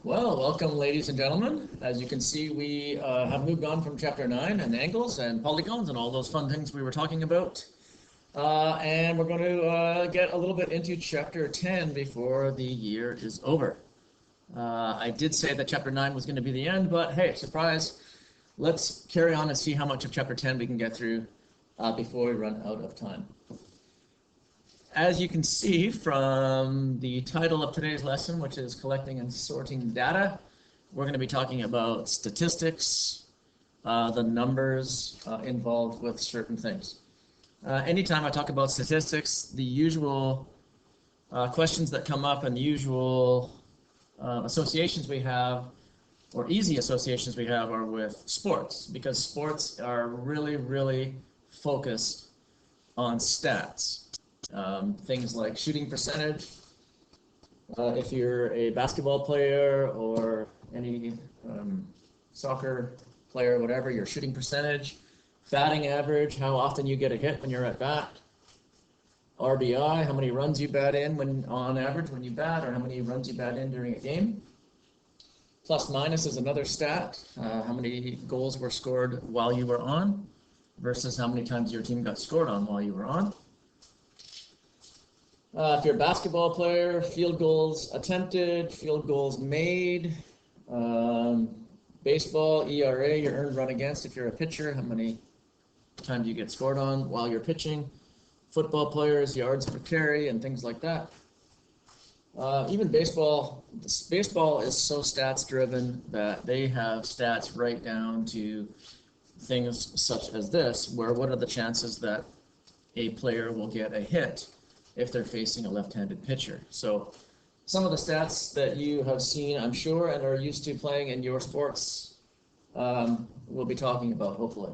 Well, welcome, ladies and gentlemen. As you can see, we have moved on from Chapter 9 and angles and polygons and all those fun things we were talking about. And we're going to get a little bit into Chapter 10 before the year is over. I did say that Chapter 9 was going to be the end, but hey, surprise. Let's carry on and see how much of Chapter 10 we can get through before we run out of time. As you can see from the title of today's lesson, which is Collecting and Sorting Data, we're going to be talking about statistics, the numbers involved with certain things. Anytime I talk about statistics, the usual questions that come up and the usual associations we have, or easy associations we have, are with sports, because sports are really focused on stats. Things like shooting percentage, if you're a basketball player or any soccer player, whatever, your shooting percentage, batting average, how often you get a hit when you're at bat, RBI, how many runs you bat in when on average when you bat, or how many runs you bat in during a game. Plus minus is another stat, how many goals were scored while you were on versus how many times your team got scored on while you were on. If you're a basketball player, field goals attempted, field goals made. Baseball, ERA, your earned run against. If you're a pitcher, how many times you get scored on while you're pitching. Football players, yards per carry, and things like that. Even baseball is so stats driven that they have stats right down to things such as this, where what are the chances that a player will get a hit if they're facing a left-handed pitcher. So some of the stats that you have seen, I'm sure, and are used to playing in your sports, we'll be talking about, hopefully.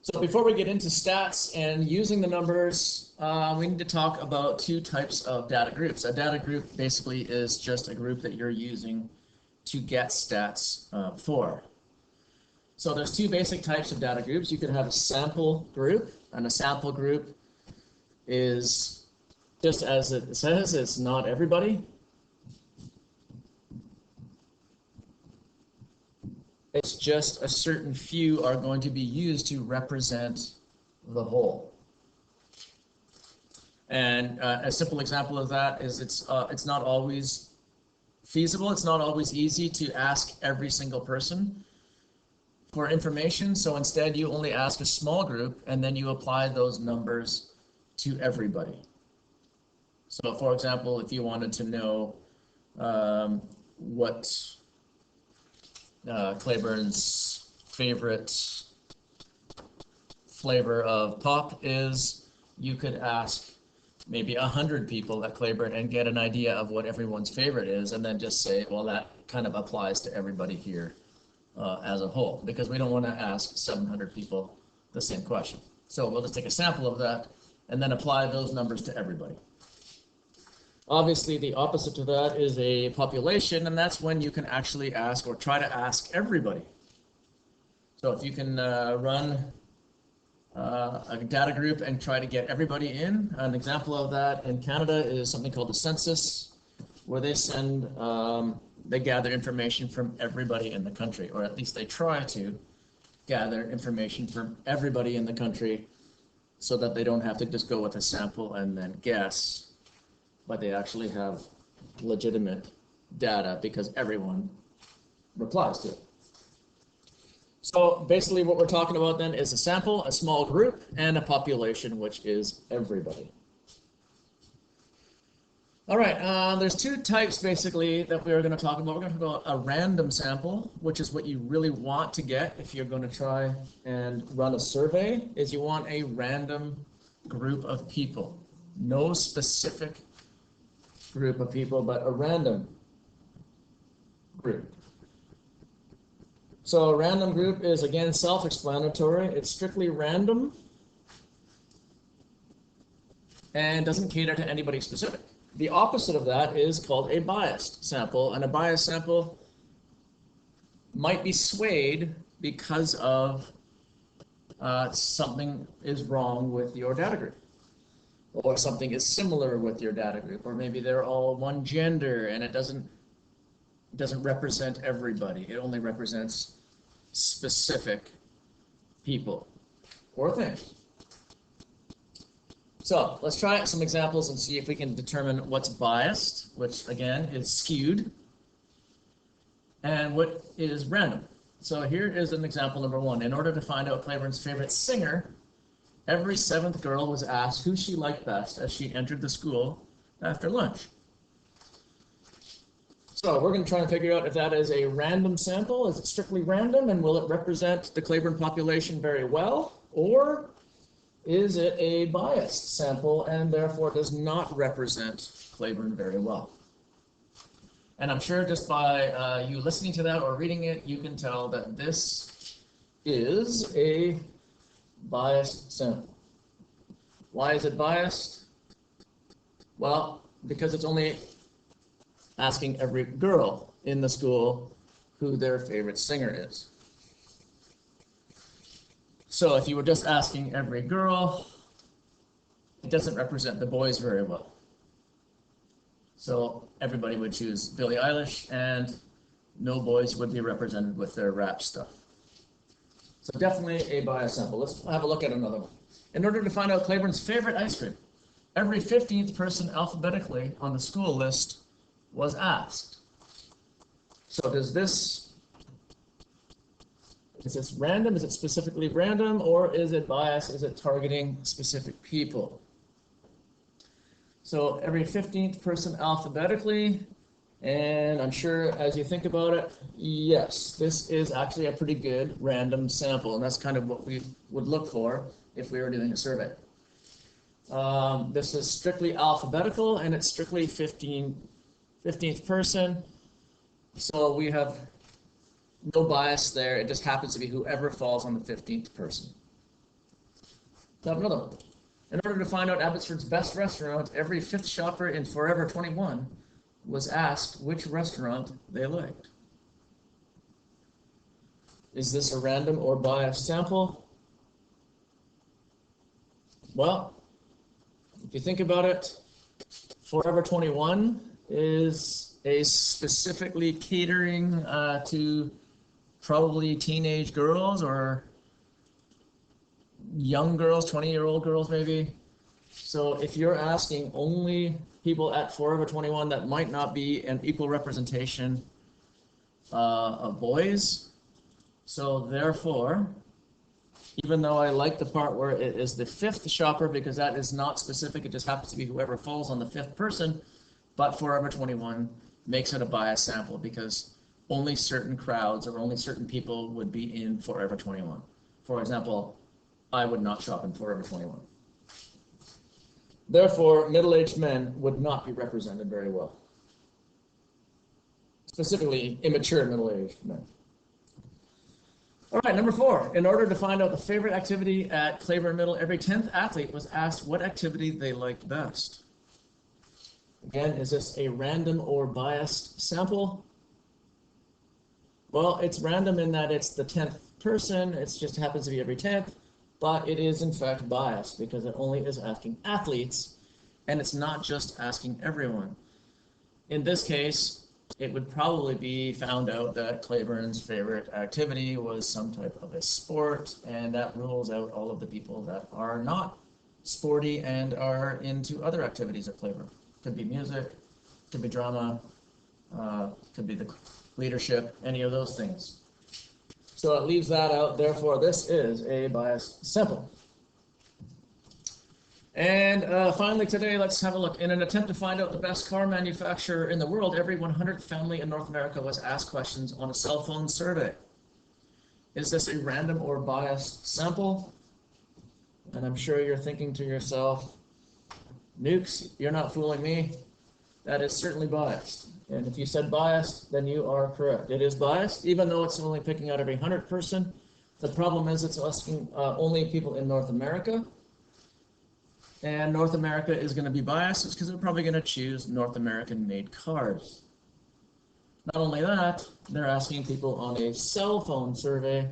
So before we get into stats and using the numbers, we need to talk about two types of data groups. A data group basically is just a group that you're using to get stats for. So there's two basic types of data groups. You could have a sample group, and a sample group is, just as it says, it's not everybody. It's just a certain few are going to be used to represent the whole. And a simple example of that is it's not always feasible. It's not always easy to ask every single person for information. So instead, you only ask a small group, and then you apply those numbers to everybody. So for example, if you wanted to know what Claiborne's favorite flavor of pop is, you could ask maybe 100 people at Claiborne and get an idea of what everyone's favorite is, and then just say, well, that kind of applies to everybody here as a whole, because we don't want to ask 700 people the same question. So we'll just take a sample of that and then apply those numbers to everybody. Obviously, the opposite to that is a population, and that's when you can actually ask or try to ask everybody. So if you can run a data group and try to get everybody in, an example of that in Canada is something called the census, where they send, they gather information from everybody in the country, or at least they try to gather information from everybody in the country, so that they don't have to just go with a sample and then guess, but they actually have legitimate data because everyone replies to it. So basically what we're talking about then is a sample, a small group, and a population, which is everybody. All right, there's two types basically that we're going to talk about. We're going to talk about a random sample, which is what you really want to get if you're going to try and run a survey, is you want a random group of people. No specific group of people, but a random group. So a random group is, again, self-explanatory. It's strictly random and doesn't cater to anybody specific. The opposite of that is called a biased sample, and a biased sample might be swayed because of something is wrong with your data group. or something is similar with your data group, or maybe they're all one gender and it doesn't It doesn't represent everybody. It only represents specific people or things. So let's try some examples and see if we can determine what's biased, which again is skewed, and what is random. So here is an example number one. In order to find out Claiborne's favorite singer, every seventh girl was asked who she liked best as she entered the school after lunch. So we're going to try and figure out if that is a random sample. Is it strictly random, and will it represent the Claiborne population very well? Or is it a biased sample and therefore does not represent Claiborne very well? And I'm sure just by you listening to that or reading it, you can tell that this is a biased sample. Why is it biased? Well, because it's only asking every girl in the school who their favorite singer is. So if you were just asking every girl, it doesn't represent the boys very well. So everybody would choose Billie Eilish, and no boys would be represented with their rap stuff. So definitely a bias sample. Let's have a look at another one. In order to find out Claiborne's favorite ice cream, every 15th person alphabetically on the school list was asked. So is this random? Is it specifically random, or is it biased? Is it targeting specific people? So every 15th person alphabetically, and I'm sure as you think about it, yes, this is actually a pretty good random sample, and that's kind of what we would look for if we were doing a survey. This is strictly alphabetical, and it's strictly 15th person, so we have no bias there. It just happens to be whoever falls on the 15th person. Let's have another one. In order to find out Abbotsford's best restaurant, every fifth shopper in Forever 21 was asked which restaurant they liked. Is this a random or biased sample? Well, if you think about it, Forever 21 is a specifically catering to probably teenage girls or young girls, 20-year-old girls maybe. So if you're asking only people at Forever 21, that might not be an equal representation of boys. So therefore, even though I like the part where it is the fifth shopper, because that is not specific, it just happens to be whoever falls on the fifth person, but Forever 21 makes it a biased sample because only certain crowds or only certain people would be in Forever 21. For example, I would not shop in Forever 21. Therefore, middle-aged men would not be represented very well. Specifically, immature middle-aged men. All right, number 4. In order to find out the favorite activity at Claiborne Middle, every 10th athlete was asked what activity they liked best. Again, is this a random or biased sample? Well, it's random in that it's the 10th person. It just happens to be every 10th. But it is in fact biased because it only is asking athletes, and it's not just asking everyone. In this case, it would probably be found out that Claiborne's favorite activity was some type of a sport, and that rules out all of the people that are not sporty and are into other activities at Claiborne. Could be music, could be drama, could be the leadership, any of those things. So it leaves that out, therefore this is a biased sample. And finally today, let's have a look. In an attempt to find out the best car manufacturer in the world, every 100th family in North America was asked questions on a cell phone survey. Is this a random or biased sample? And I'm sure you're thinking to yourself, Nukes, you're not fooling me. That is certainly biased. And if you said biased, then you are correct. It is biased, even though it's only picking out every 100 person. The problem is it's asking only people in North America. And North America is going to be biased because they're probably going to choose North American-made cars. Not only that, they're asking people on a cell phone survey,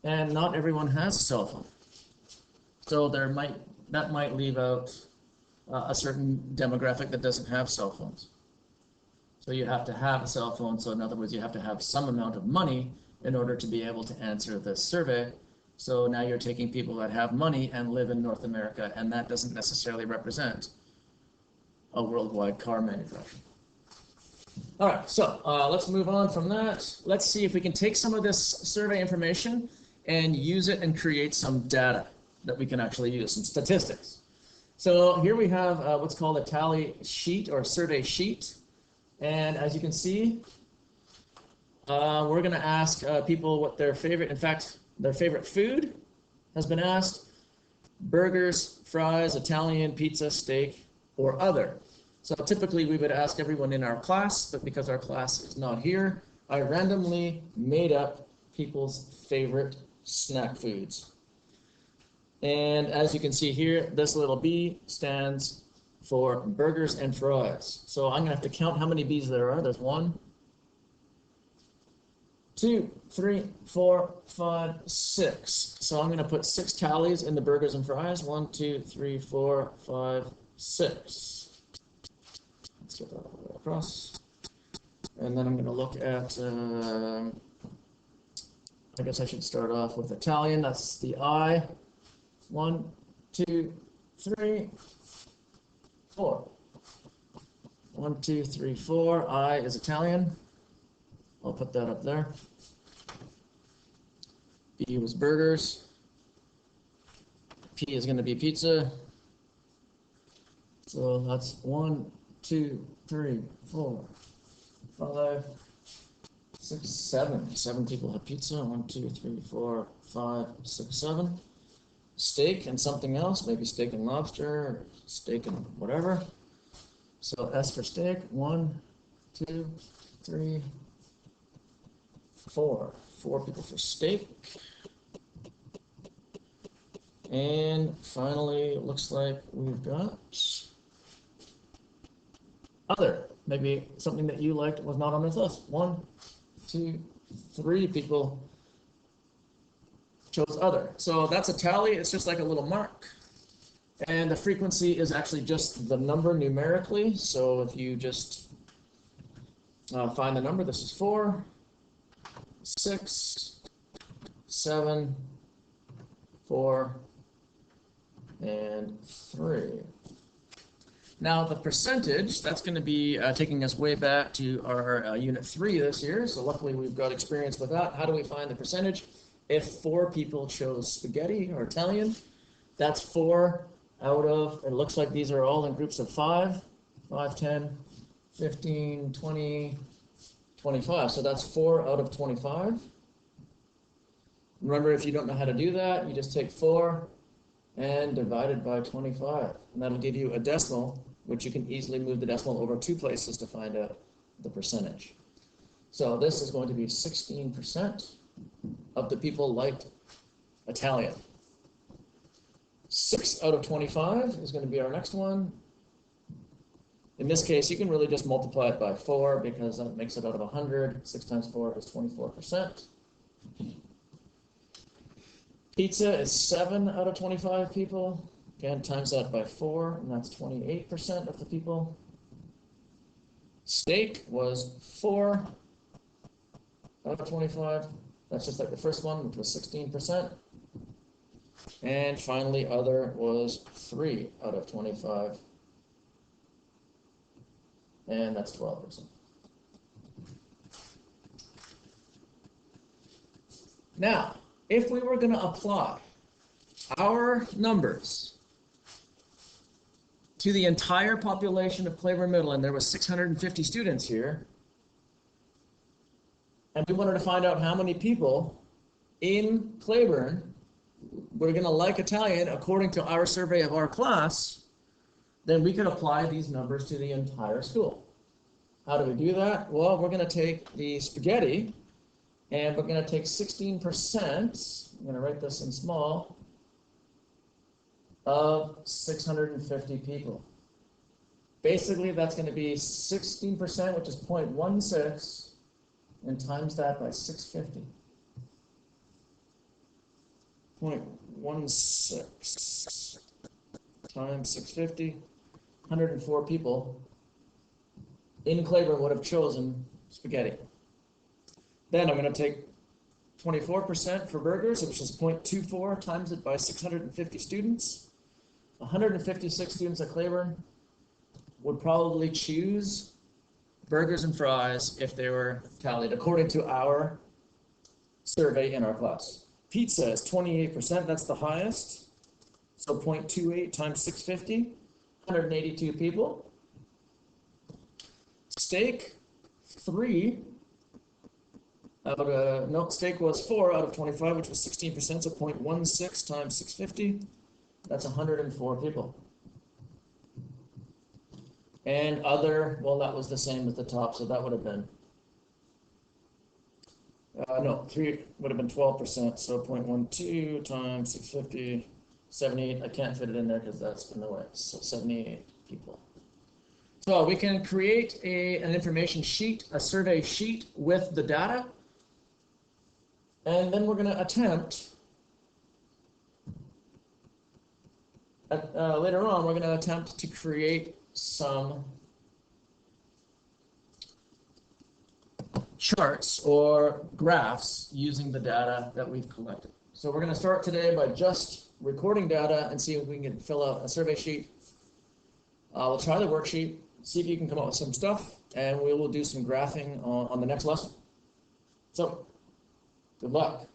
and not everyone has a cell phone. So that might leave out a certain demographic that doesn't have cell phones. So you have to have a cell phone. So in other words, you have to have some amount of money in order to be able to answer this survey. So now you're taking people that have money and live in North America, and that doesn't necessarily represent a worldwide car manufacturer. All right, so let's move on from that. Let's see if we can take some of this survey information and use it and create some data that we can actually use, some statistics. So here we have what's called a tally sheet or survey sheet. And as you can see, we're going to ask people what their favorite, in fact, their favorite food has been asked: burgers, fries, Italian, pizza, steak, or other. So typically we would ask everyone in our class, but because our class is not here, I randomly made up people's favorite snack foods. And as you can see here, this little B stands for burgers and fries. So I'm going to have to count how many B's there are. There's 1, 2, 3, 4, 5, 6. So I'm going to put 6 tallies in the burgers and fries. 1, 2, 3, 4, 5, 6. Let's get that all the way across. And then I'm going to look at, I guess I should start off with Italian. That's the I. 1, 2, 3, 4. 1, 2, 3, 4. I is Italian. I'll put that up there. B was burgers. P is going to be pizza. So that's 1, 2, 3, 4, 5, 6, 7. 7 people have pizza. 1, 2, 3, 4, 5, 6, 7. Steak and something else, maybe steak and lobster, or steak and whatever. So S for steak. 1, 2, 3, 4. 4 people for steak. And finally, it looks like we've got other. Maybe something that you liked was not on this list. 1, 2, 3 people chose other. So that's a tally. It's just like a little mark. And the frequency is actually just the number numerically. So if you just find the number, this is 4, 6, 7, 4, and 3. Now the percentage, that's going to be taking us way back to our Unit 3 this year. So luckily we've got experience with that. How do we find the percentage? If 4 people chose spaghetti or Italian, that's 4 out of, it looks like these are all in groups of 5, 5, 10, 15, 20, 25. So that's 4 out of 25. Remember, if you don't know how to do that, you just take 4 and divide it by 25. And that'll give you a decimal, which you can easily move the decimal over 2 places to find out the percentage. So this is going to be 16% of the people liked Italian. 6 out of 25 is going to be our next one. In this case, you can really just multiply it by 4 because that makes it out of 100. 6 times 4 is 24%. Pizza is 7 out of 25 people. Again, times that by 4, and that's 28% of the people. Steak was 4 out of 25. That's just like the first one, which was 16%. And finally, other was 3 out of 25. And that's 12%. Now, if we were going to apply our numbers to the entire population of Claiborne Middle, and there was 650 students here, and we wanted to find out how many people in Claiborne were going to like Italian according to our survey of our class, then we could apply these numbers to the entire school. How do we do that? Well, we're going to take the spaghetti, and we're going to take 16%, I'm going to write this in small, of 650 people. Basically, that's going to be 16%, which is 0.16, and times that by 650. 0.16 times 650, 104 people in Claiborne would have chosen spaghetti. Then I'm going to take 24% for burgers, which is 0.24, times it by 650 students. 156 students at Claiborne would probably choose burgers and fries if they were tallied, according to our survey in our class. Pizza is 28%, that's the highest. So 0.28 times 650, 182 people. Steak, 3. Steak was 4 out of 25, which was 16%, so 0.16 times 650. That's 104 people. And other, well, that was the same at the top, so that would have been, 3 would have been 12%, so 0.12 times 650, 78. I can't fit it in there because that's in the way, so 78 people. So we can create an information sheet, a survey sheet with the data, and then we're going to attempt, later on, we're going to attempt to create some charts or graphs using the data that we've collected. So we're going to start today by just recording data and see if we can fill out a survey sheet. We'll try the worksheet, see if you can come up with some stuff, and we will do some graphing on the next lesson. So, good luck.